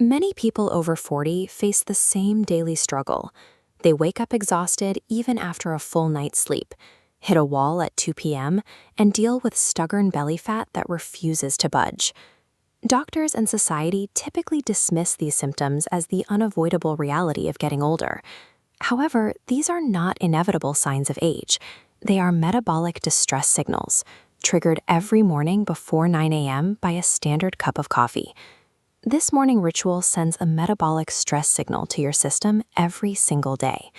Many people over 40 face the same daily struggle. They wake up exhausted even after a full night's sleep, hit a wall at 2 p.m., and deal with stubborn belly fat that refuses to budge. Doctors and society typically dismiss these symptoms as the unavoidable reality of getting older. However, these are not inevitable signs of age. They are metabolic distress signals, triggered every morning before 9 a.m. by a standard cup of coffee. This morning ritual sends a metabolic stress signal to your system every single day.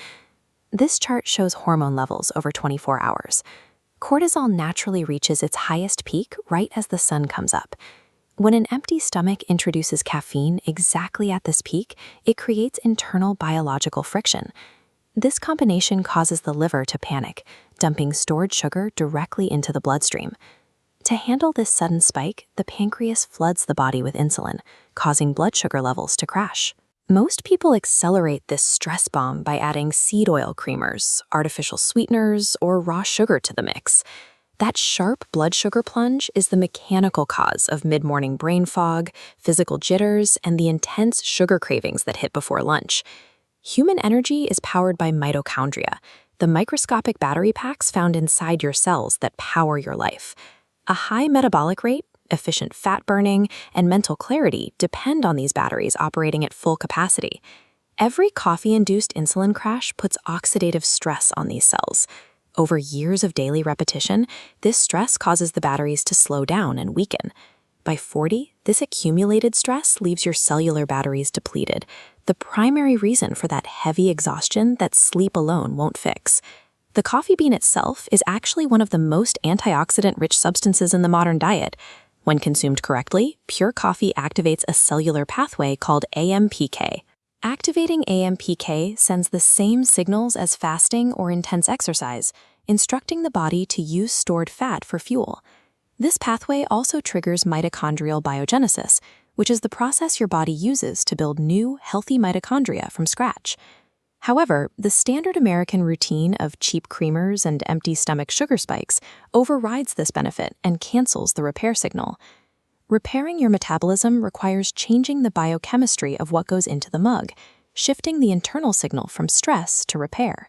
This chart shows hormone levels over 24 hours. Cortisol naturally reaches its highest peak right as the sun comes up. When an empty stomach introduces caffeine exactly at this peak, it creates internal biological friction. This combination causes the liver to panic, dumping stored sugar directly into the bloodstream. To handle this sudden spike, the pancreas floods the body with insulin, causing blood sugar levels to crash. Most people accelerate this stress bomb by adding seed oil creamers, artificial sweeteners, or raw sugar to the mix. That sharp blood sugar plunge is the mechanical cause of mid-morning brain fog, physical jitters, and the intense sugar cravings that hit before lunch. Human energy is powered by mitochondria, the microscopic battery packs found inside your cells that power your life. A high metabolic rate, efficient fat burning, and mental clarity depend on these batteries operating at full capacity. Every coffee-induced insulin crash puts oxidative stress on these cells. Over years of daily repetition, this stress causes the batteries to slow down and weaken. By 40, this accumulated stress leaves your cellular batteries depleted, the primary reason for that heavy exhaustion that sleep alone won't fix. The coffee bean itself is actually one of the most antioxidant-rich substances in the modern diet. When consumed correctly, pure coffee activates a cellular pathway called AMPK. Activating AMPK sends the same signals as fasting or intense exercise, instructing the body to use stored fat for fuel. This pathway also triggers mitochondrial biogenesis, which is the process your body uses to build new, healthy mitochondria from scratch. However, the standard American routine of cheap creamers and empty stomach sugar spikes overrides this benefit and cancels the repair signal. Repairing your metabolism requires changing the biochemistry of what goes into the mug, shifting the internal signal from stress to repair.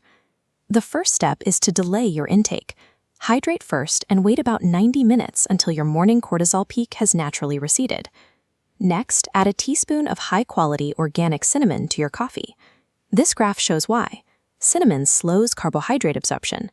The first step is to delay your intake. Hydrate first and wait about 90 minutes until your morning cortisol peak has naturally receded. Next, add a teaspoon of high-quality organic cinnamon to your coffee. This graph shows why. Cinnamon slows carbohydrate absorption.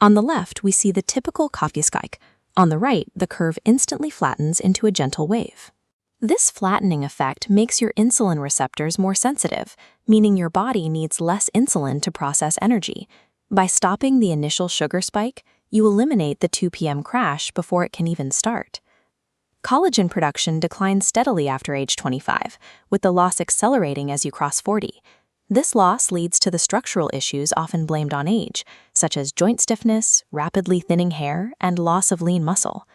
On the left, we see the typical coffee spike. On the right, the curve instantly flattens into a gentle wave. This flattening effect makes your insulin receptors more sensitive, meaning your body needs less insulin to process energy. By stopping the initial sugar spike, you eliminate the 2 p.m. crash before it can even start. Collagen production declines steadily after age 25, with the loss accelerating as you cross 40. This loss leads to the structural issues often blamed on age, such as joint stiffness, rapidly thinning hair, and loss of lean muscle.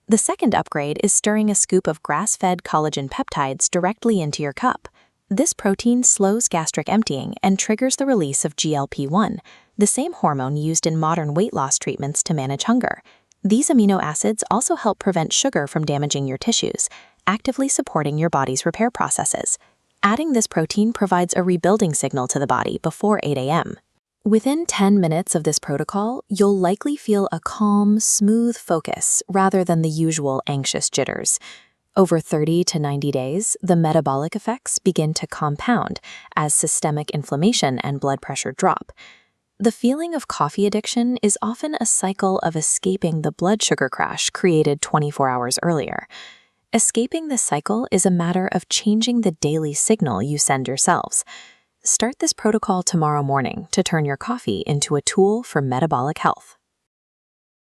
The second upgrade is stirring a scoop of grass-fed collagen peptides directly into your cup. This protein slows gastric emptying and triggers the release of GLP-1, the same hormone used in modern weight loss treatments to manage hunger. These amino acids also help prevent sugar from damaging your tissues, actively supporting your body's repair processes. Adding this protein provides a rebuilding signal to the body before 8 a.m. Within 10 minutes of this protocol, you'll likely feel a calm, smooth focus rather than the usual anxious jitters. Over 30 to 90 days, the metabolic effects begin to compound as systemic inflammation and blood pressure drop. The feeling of coffee addiction is often a cycle of escaping the blood sugar crash created 24 hours earlier. Escaping this cycle is a matter of changing the daily signal you send yourselves. Start this protocol tomorrow morning to turn your coffee into a tool for metabolic health.